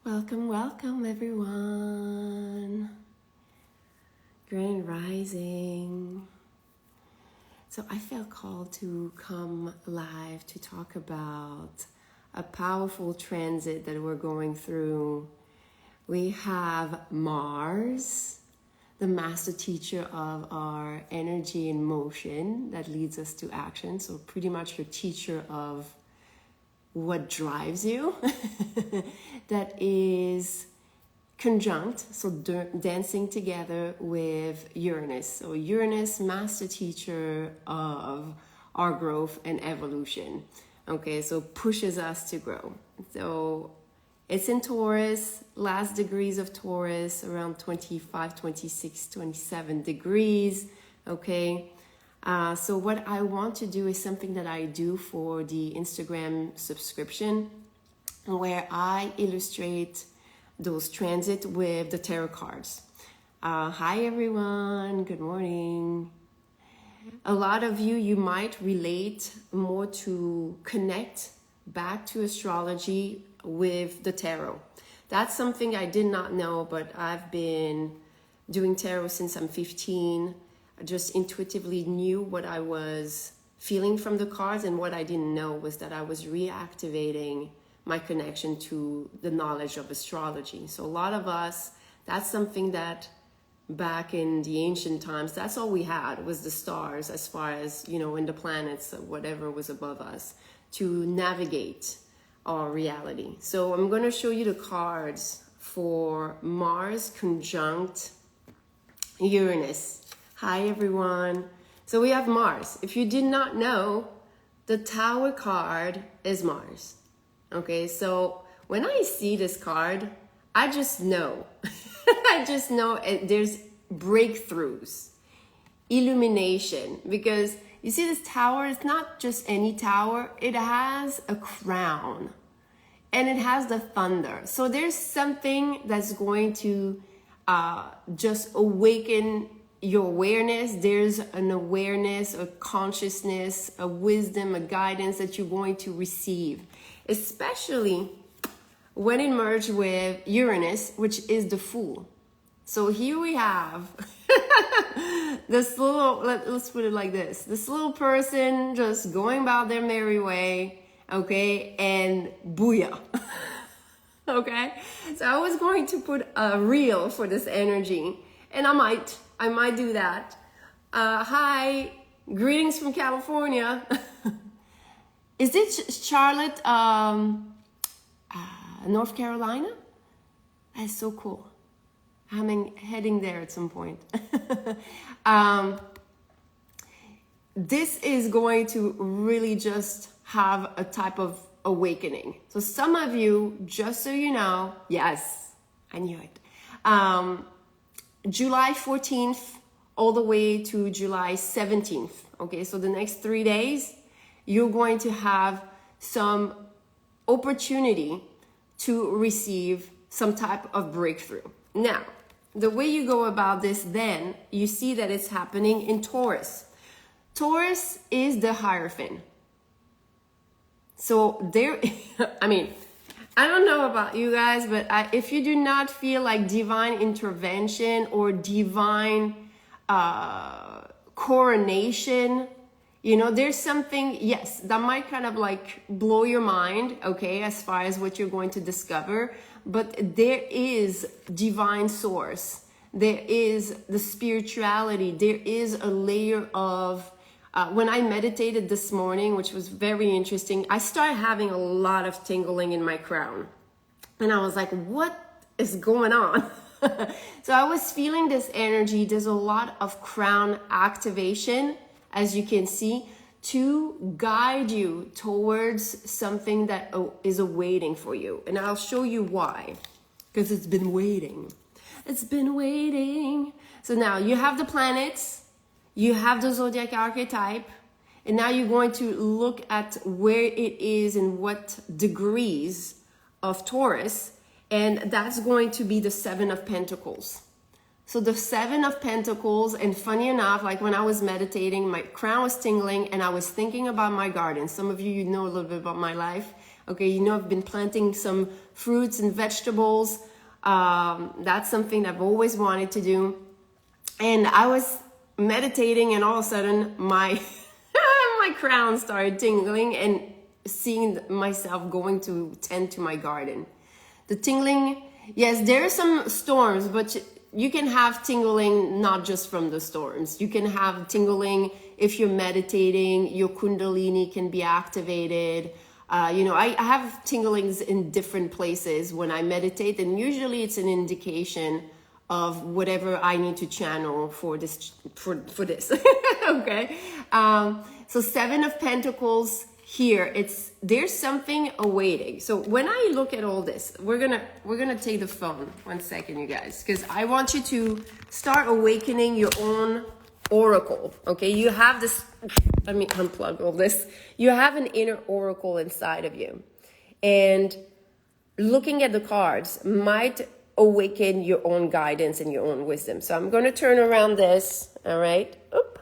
Welcome, welcome everyone. Grand Rising. So I felt called to come live to talk about a powerful transit that we're going through. We have Mars, the master teacher of our energy and motion that leads us to action. So pretty much your teacher of what drives you. That is conjunct, so dancing together with Uranus. So Uranus, master teacher of our growth and evolution. Okay, so pushes us to grow. So it's in Taurus, last degrees of Taurus, around 25, 26, 27 degrees. Okay. So what I want to do is something that I do for the Instagram subscription, where I illustrate those transits with the tarot cards. Hi everyone, good morning. A lot of you might relate more to connect back to astrology with the tarot. That's something I did not know, but I've been doing tarot since I'm 15. I just intuitively knew what I was feeling from the cards, and what I didn't know was that I was reactivating my connection to the knowledge of astrology. So a lot of us, that's something that back in the ancient times, that's all we had was the stars, as far as, you know, in the planets, whatever was above us, to navigate our reality. So I'm going to show you the cards for Mars conjunct Uranus. Hi everyone. So we have Mars. If you did not know, the Tower card is Mars. Okay, so when I see this card, I just know. I just know there's breakthroughs, illumination, because you see this tower, it's not just any tower. It has a crown and it has the thunder. So there's something that's going to just awaken your awareness. There's an awareness, a consciousness, a wisdom, a guidance that you're going to receive, especially when it merged with Uranus, which is the Fool. So here we have this little, let's put it like this little person just going about their merry way, okay, and booyah. Okay, so I was going to put a reel for this energy, and I might do that. Hi, greetings from California. Is it Charlotte, North Carolina? That's so cool. I'm heading there at some point. This is going to really just have a type of awakening. So some of you, just so you know, yes, I knew it. July 14th all the way to July 17th. Okay, so the next 3 days, you're going to have some opportunity to receive some type of breakthrough. Now, the way you go about this, then you see that it's happening in Taurus. Taurus is the Hierophant. So there, I mean, I don't know about you guys, but if you do not feel like divine intervention or divine coronation, you know, there's something, yes, that might kind of like blow your mind, okay, as far as what you're going to discover. But there is divine source. There is the spirituality. There is a layer of, when I meditated this morning, which was very interesting, I started having a lot of tingling in my crown. And I was like, what is going on? So I was feeling this energy. There's a lot of crown activation, as you can see, to guide you towards something that is awaiting for you. And I'll show you why. Because it's been waiting. It's been waiting. So now you have the planets. You have the zodiac archetype, and now you're going to look at where it is and what degrees of Taurus, and that's going to be the Seven of Pentacles. So the Seven of Pentacles, and funny enough, like when I was meditating, my crown was tingling and I was thinking about my garden. Some of you know a little bit about my life. Okay, you know, I've been planting some fruits and vegetables. That's something I've always wanted to do. And I was meditating, and all of a sudden my my crown started tingling, and seeing myself going to tend to my garden. The tingling, yes, there are some storms, but you can have tingling not just from the storms. You can have tingling if you're meditating, your kundalini can be activated. You know, I have tinglings in different places when I meditate, and usually it's an indication of whatever I need to channel for this, for this. Okay. So 7 of Pentacles here, there's something awaiting. So when I look at all this, we're gonna take the phone 1 second, you guys, because I want you to start awakening your own oracle. Okay, you have this, let me unplug all this. You have an inner oracle inside of you, and looking at the cards might awaken your own guidance and your own wisdom. So I'm going to turn around this, all right? Oop.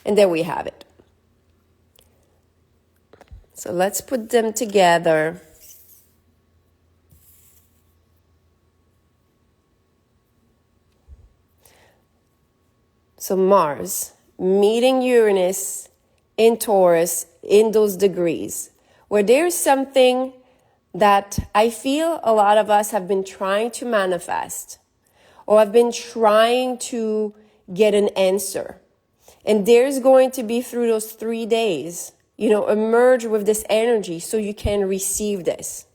And there we have it. So let's put them together. So Mars meeting Uranus in Taurus in those degrees, where there's something that I feel a lot of us have been trying to manifest, or have been trying to get an answer. And there's going to be, through those 3 days, you know, emerge with this energy so you can receive this.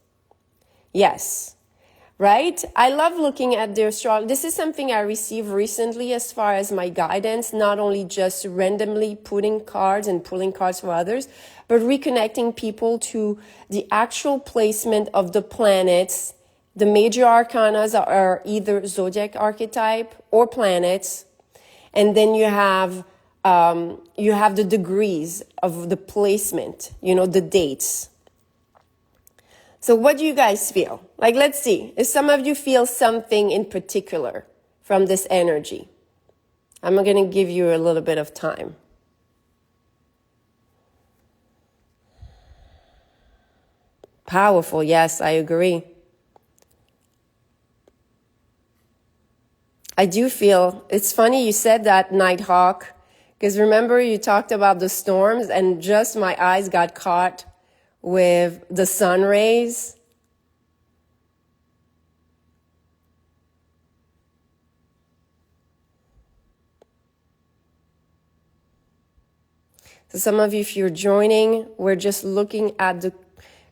Yes. Right? I love looking at the astrology. This is something I received recently as far as my guidance, not only just randomly putting cards and pulling cards for others, but reconnecting people to the actual placement of the planets. The major arcana are either zodiac archetype or planets. And then you have the degrees of the placement, you know, the dates. So what do you guys feel? Like, let's see. If some of you feel something in particular from this energy, I'm going to give you a little bit of time. Powerful. Yes, I agree. I do feel, it's funny you said that, Nighthawk, because remember you talked about the storms, and just my eyes got caught with the sun rays. So some of you, if you're joining, we're just looking at the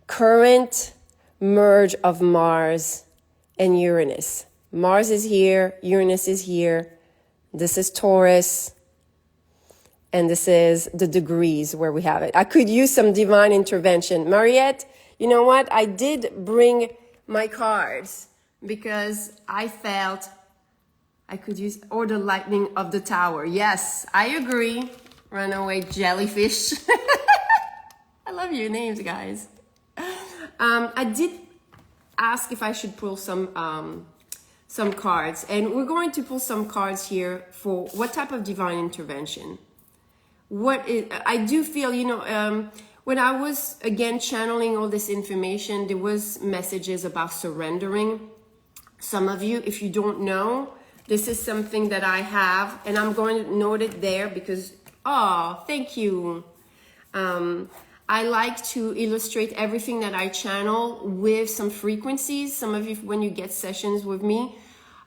current merge of Mars and Uranus. Mars is here, Uranus is here. This is Taurus. And this is the degrees where we have it. I could use some divine intervention. Mariette, you know what? I did bring my cards because I felt I could use, or the lightning of the tower. Yes, I agree. Runaway jellyfish. I love your names, guys. I did ask if I should pull some cards, and we're going to pull some cards here for what type of divine intervention. I do feel, you know, when I was, again, channeling all this information, there was messages about surrendering. Some of you, if you don't know, this is something that I have, and I'm going to note it there because, oh, thank you. I like to illustrate everything that I channel with some frequencies. Some of you, when you get sessions with me,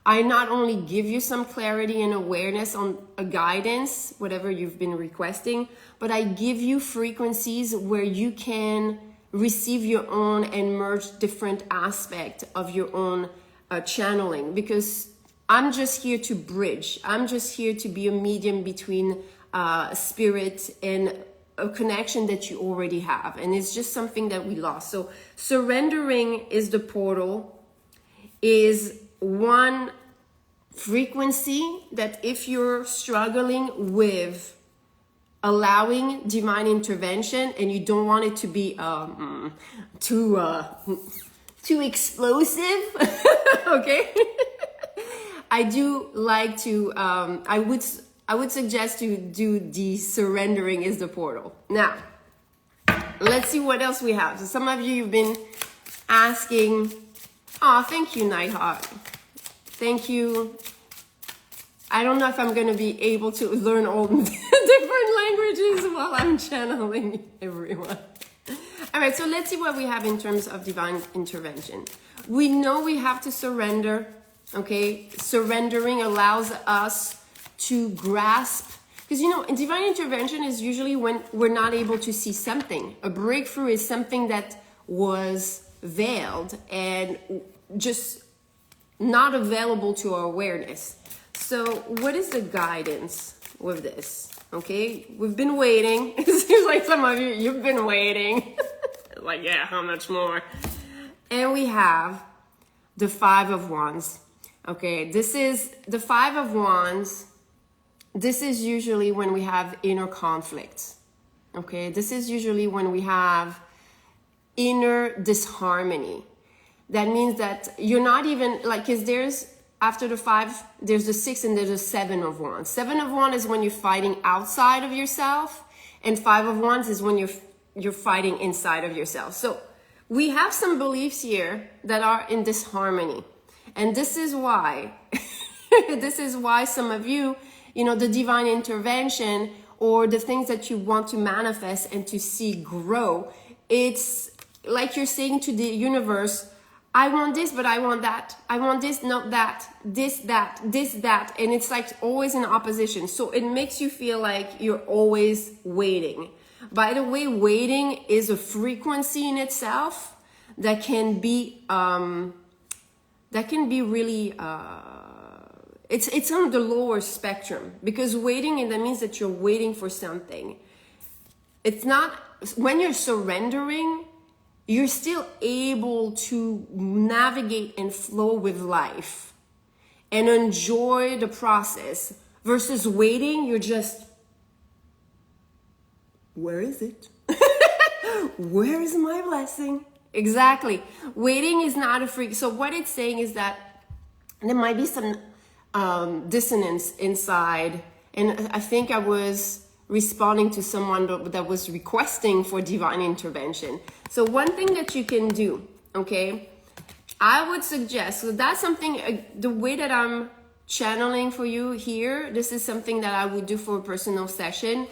I not only give you some clarity and awareness on a guidance, whatever you've been requesting, but I give you frequencies where you can receive your own and merge different aspects of your own channeling, because I'm just here to bridge. I'm just here to be a medium between spirit and a connection that you already have. And it's just something that we lost. So surrendering is the portal, is one frequency that if you're struggling with allowing divine intervention and you don't want it to be too explosive, okay? I do like to, I would suggest to do the surrendering is the portal. Now, let's see what else we have. So some of you, you've been asking, oh, thank you, Nighthawk. Thank you. I don't know if I'm going to be able to learn all the different languages while I'm channeling everyone. All right, so let's see what we have in terms of divine intervention. We know we have to surrender, okay? Surrendering allows us to grasp, because, you know, divine intervention is usually when we're not able to see something. A breakthrough is something that was veiled and just not available to our awareness. So what is the guidance with this? Okay, we've been waiting. It seems like some of you, you've been waiting. Like, yeah, how much more? And we have the Five of Wands. Okay, this is the Five of Wands. This is usually when we have inner conflicts. Okay, this is usually when we have inner disharmony. That means that you're not even, like, because there's, after the Five, there's the Six and there's the Seven of Wands. Seven of Wands is when you're fighting outside of yourself, and Five of Wands is when you're fighting inside of yourself. So we have some beliefs here that are in disharmony. And this is why, this is why some of you, you know, the divine intervention or the things that you want to manifest and to see grow, it's like you're saying to the universe, I want this, but I want that. I want this, not that. This, that, this, that. And it's like always in opposition. So it makes you feel like you're always waiting. By the way, waiting is a frequency in itself that can be really, it's on the lower spectrum, because waiting, and that means that you're waiting for something. It's not, when you're surrendering, you're still able to navigate and flow with life and enjoy the process, versus waiting, you're just, where is it? Where is my blessing? Exactly. Waiting is not a freak. So what it's saying is that there might be some dissonance inside. And I think I was responding to someone that was requesting for divine intervention. So one thing that you can do, okay, I would suggest, so that's something, the way that I'm channeling for you here, this is something that I would do for a personal session.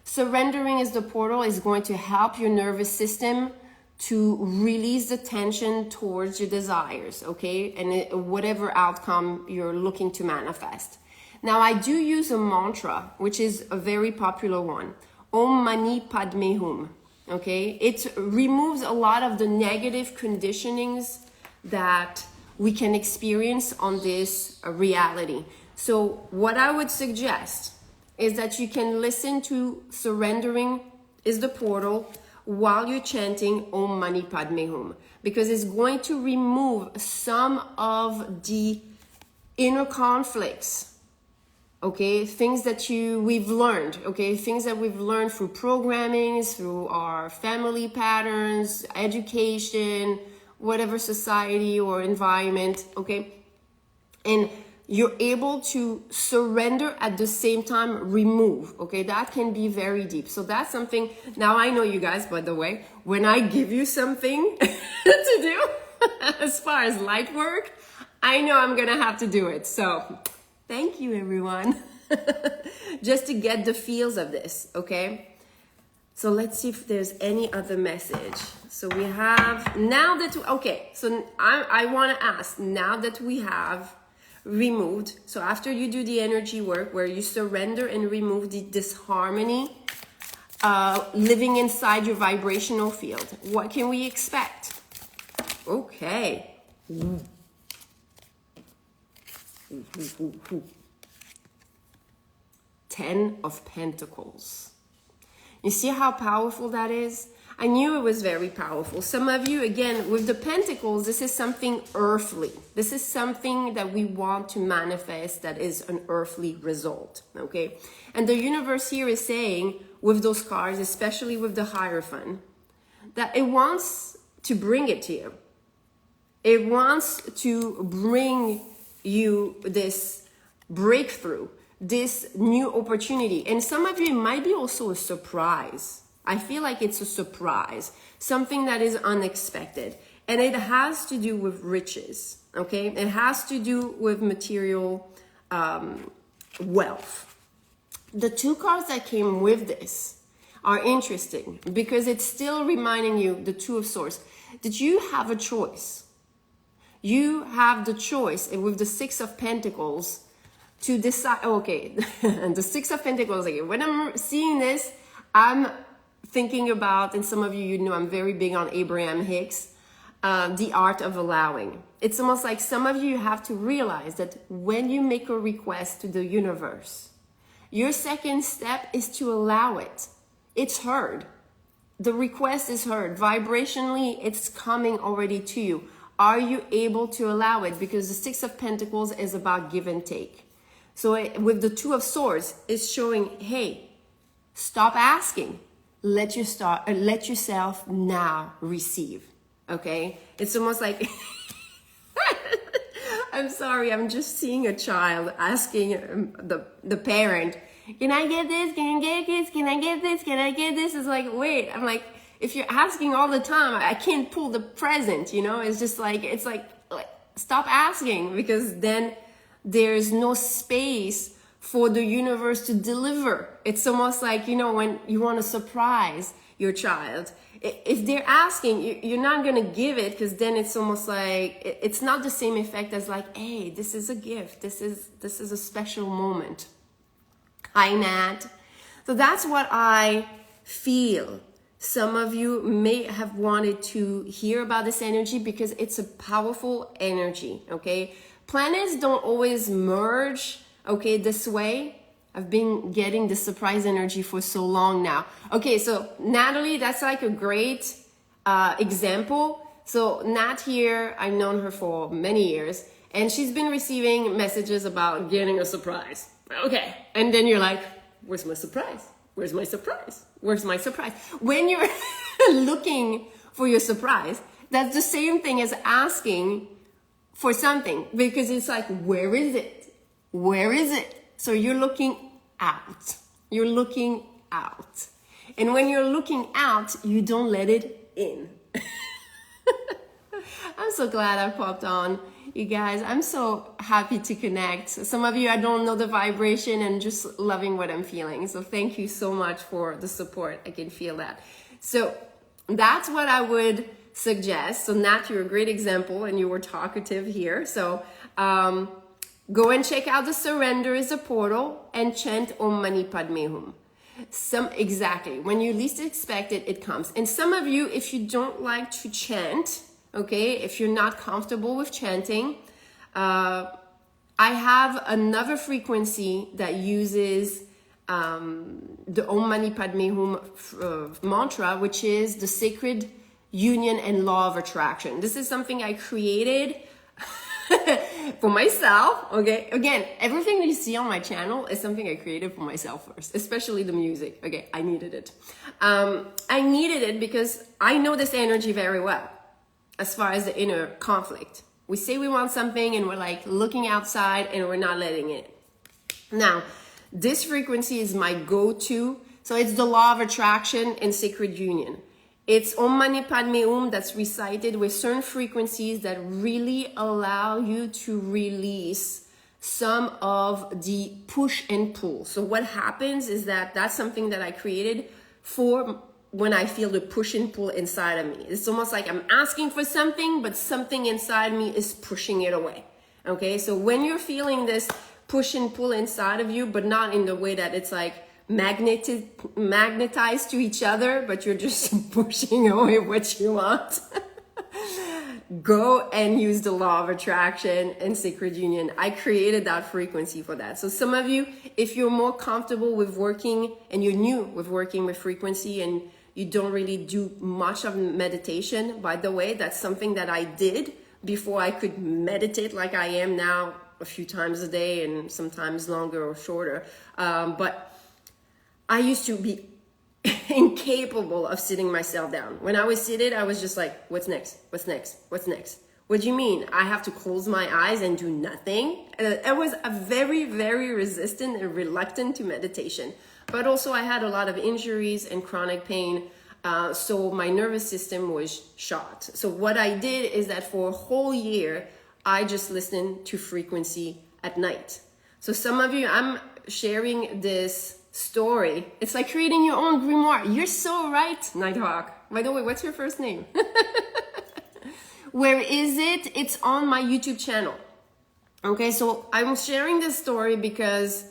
Surrendering as the portal is going to help your nervous system to release the tension towards your desires, okay? And whatever outcome you're looking to manifest. Now, I do use a mantra, which is a very popular one. Om Mani Padme Hum, okay? It removes a lot of the negative conditionings that we can experience on this reality. So what I would suggest is that you can listen to Surrendering is the Portal while you're chanting Om Mani Padme Hum, because it's going to remove some of the inner conflicts, okay, things that we've learned, okay, things that we've learned through programming, through our family patterns, education, whatever society or environment, okay, and you're able to surrender at the same time remove, okay? That can be very deep. So that's something, now I know you guys, by the way, when I give you something to do, as far as light work, I know I'm gonna have to do it. So thank you, everyone, just to get the feels of this, okay? So let's see if there's any other message. So we have, now that, okay, so I wanna ask, now that we have removed, so after you do the energy work where you surrender and remove the disharmony living inside your vibrational field, what can we expect? Okay. Ooh. Ooh, ooh, ooh, ooh. 10 of Pentacles. You see how powerful that is? I knew it was very powerful. Some of you, again, with the Pentacles, this is something earthly. This is something that we want to manifest that is an earthly result, okay? And the universe here is saying, with those cards, especially with the Hierophant, that it wants to bring it to you. It wants to bring you this breakthrough, this new opportunity. And some of you, it might be also a surprise. I feel like it's a surprise, something that is unexpected. And it has to do with riches, okay? It has to do with material wealth. The two cards that came with this are interesting because it's still reminding you, the Two of Swords, that you have a choice. You have the choice, and with the Six of Pentacles, to decide, okay, and the Six of Pentacles, again, when I'm seeing this, I'm thinking about, and some of you know I'm very big on Abraham Hicks, the art of allowing. It's almost like some of you have to realize that when you make a request to the universe, your second step is to allow it. It's heard. The request is heard. Vibrationally, it's coming already to you. Are you able to allow it? Because the Six of Pentacles is about give and take. So with the Two of Swords, it's showing, hey, stop asking. Let yourself now receive. Okay? It's almost like, I'm sorry, I'm just seeing a child asking the parent, can I get this? Can I get this? Can I get this? Can I get this? It's like, wait, I'm like, if you're asking all the time, I can't pull the present, you know? It's just like, it's like stop asking, because then there's no space for the universe to deliver. It's almost like, you know, when you want to surprise your child, if they're asking, you're not going to give it, because then it's almost like, it's not the same effect as like, hey, this is a gift. This is a special moment. Hi, Nat. So that's what I feel. Some of you may have wanted to hear about this energy because it's a powerful energy, okay? Planets don't always merge, okay, this way. I've been getting the surprise energy for so long now. Okay, so Natalie, that's like a great example. So Nat here, I've known her for many years, and she's been receiving messages about getting a surprise. Okay, and then you're like, where's my surprise? Where's my surprise? Where's my surprise? When you're looking for your surprise, that's the same thing as asking for something, because it's like, where is it? Where is it? So you're looking out. You're looking out. And when you're looking out, you don't let it in. I'm so glad I popped on, you guys. I'm so happy to connect. Some of you, I don't know the vibration and just loving what I'm feeling. So thank you so much for the support. I can feel that. So that's what I would suggest. So Nat, you're a great example, and you were talkative here. So go and check out the Surrender is a Portal and chant Om Mani Padme Hum. Exactly. When you least expect it, it comes. And some of you, if you don't like to chant, okay, if you're not comfortable with chanting, I have another frequency that uses the Om Mani Padme Hum mantra, which is the sacred union and law of attraction. This is something I created for myself, okay? Again, everything that you see on my channel is something I created for myself first, especially the music. Okay, I needed it. I needed it because I know this energy very well. As far as the inner conflict, we say we want something and we're like looking outside and we're not letting it. Now, this frequency is my go-to. So it's the law of attraction and sacred union. It's Om Mani Padme Hum that's recited with certain frequencies that really allow you to release some of the push and pull. So what happens is that that's something that I created for when I feel the push and pull inside of me. It's almost like I'm asking for something, but something inside me is pushing it away. Okay, so when you're feeling this push and pull inside of you, but not in the way that it's like magnetized to each other, but you're just pushing away what you want, go and use the law of attraction and sacred union. I created that frequency for that. So some of you, if you're more comfortable with working and you're new with working with frequency and you don't really do much of meditation, by the way, that's something that I did before I could meditate like I am now, a few times a day and sometimes longer or shorter. But I used to be incapable of sitting myself down. When I was seated, I was just like, what's next? What's next? What's next? What do you mean? I have to close my eyes and do nothing? I was a very, very resistant and reluctant to meditation. But also I had a lot of injuries and chronic pain. So my nervous system was shot. So what I did is that for a whole year, I just listened to frequency at night. So some of you, I'm sharing this story. It's like creating your own grimoire. You're so right, Nighthawk. By the way, what's your first name? Where is it? It's on my YouTube channel. Okay, so I'm sharing this story because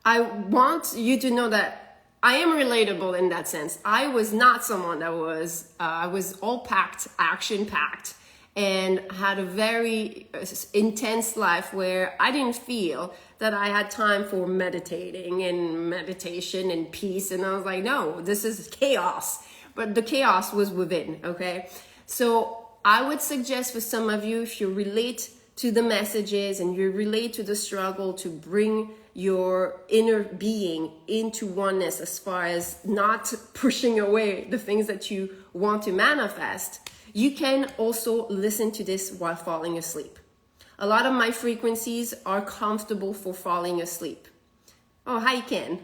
I want you to know that I am relatable in that sense. I was not someone that was, I was all packed, action packed, and had a very intense life where I didn't feel that I had time for meditating and meditation and peace. And I was like, no, this is chaos. But the chaos was within, okay? So I would suggest for some of you, if you relate to the messages and you relate to the struggle to bring your inner being into oneness as far as not pushing away the things that you want to manifest, you can also listen to this while falling asleep. A lot of my frequencies are comfortable for falling asleep. Oh, hi, Ken.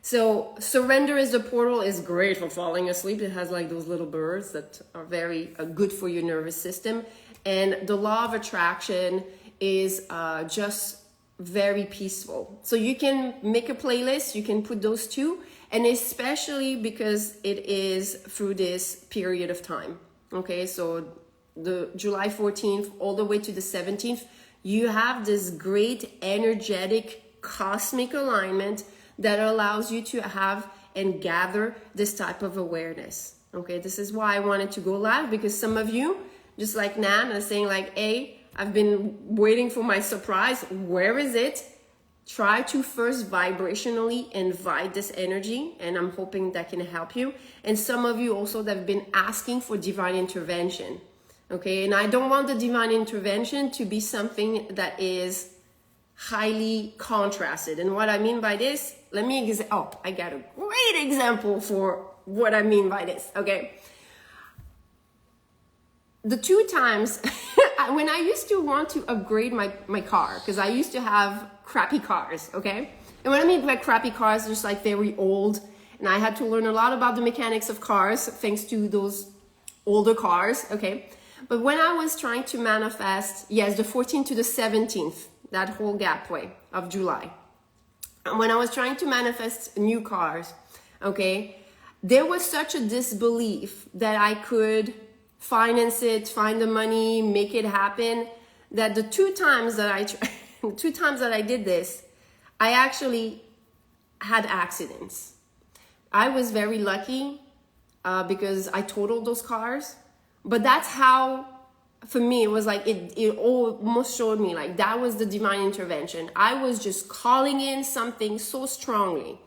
So Surrender is the Portal is great for falling asleep. It has like those little birds that are very good for your nervous system. And the Law of Attraction is just very peaceful. So you can make a playlist, you can put those two, and especially because it is through this period of time. Okay, so the July 14th all the way to the 17th, you have this great energetic cosmic alignment that allows you to have and gather this type of awareness. Okay, this is why I wanted to go live, because some of you, just like Nan, are saying like, hey, I've been waiting for my surprise. Where is it? Try to first vibrationally invite this energy, and I'm hoping that can help you. And some of you also that have been asking for divine intervention. Okay, and I don't want the divine intervention to be something that is highly contrasted. And what I mean by this, I got a great example for what I mean by this, okay? The two times when I used to want to upgrade my car, because I used to have crappy cars, okay? And what I mean by crappy cars, just like very old, and I had to learn a lot about the mechanics of cars thanks to those older cars, okay? But when I was trying to manifest, yes, the 14th to the 17th, that whole gap way of July, and when I was trying to manifest new cars, okay, there was such a disbelief that I could finance it, find the money, make it happen, that the two times that I did this, I actually had accidents. I was very lucky because I totaled those cars, but that's how, for me, it was like, it almost showed me like that was the divine intervention. I was just calling in something so strongly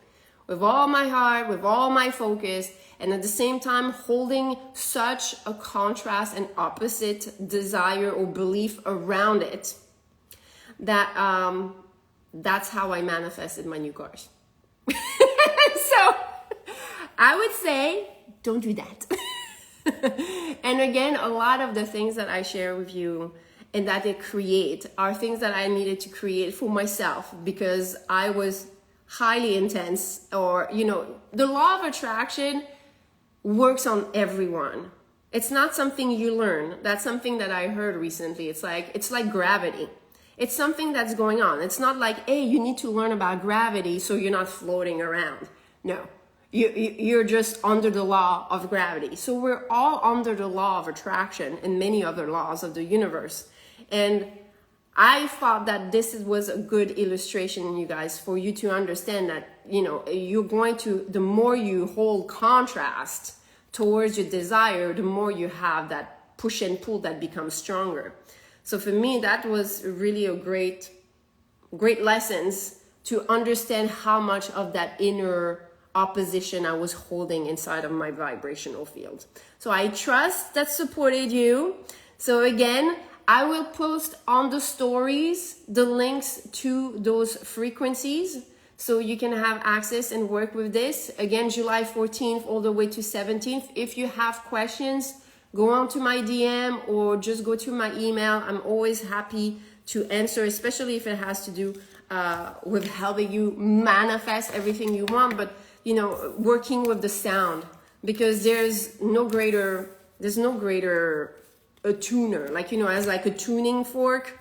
with all my heart, with all my focus, and at the same time holding such a contrast and opposite desire or belief around it, that that's how I manifested my new cars. So I would say, don't do that. And again, a lot of the things that I share with you and that they create are things that I needed to create for myself because I was highly intense, or, you know, the law of attraction works on everyone. It's not something you learn. That's something that I heard recently. It's like gravity. It's something that's going on. It's not like, hey, you need to learn about gravity so you're not floating around. No, you're just under the law of gravity. So we're all under the law of attraction and many other laws of the universe. And I thought that this was a good illustration, you guys, for you to understand that, you know, you're going to, the more you hold contrast towards your desire, the more you have that push and pull that becomes stronger. So for me, that was really a great lessons to understand how much of that inner opposition I was holding inside of my vibrational field. So I trust that supported you. So again, I will post on the stories the links to those frequencies so you can have access and work with this. Again, July 14th all the way to 17th. If you have questions, go on to my DM or just go to my email. I'm always happy to answer, especially if it has to do with helping you manifest everything you want. But you know, working with the sound, because there's no greater a tuner, like, you know, as like a tuning fork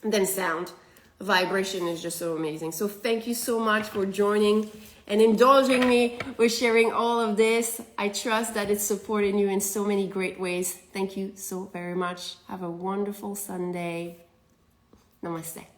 than sound. Vibration is just so amazing. So thank you so much for joining and indulging me with sharing all of this. I trust that it's supporting you in so many great ways. Thank you so very much. Have a wonderful Sunday. Namaste.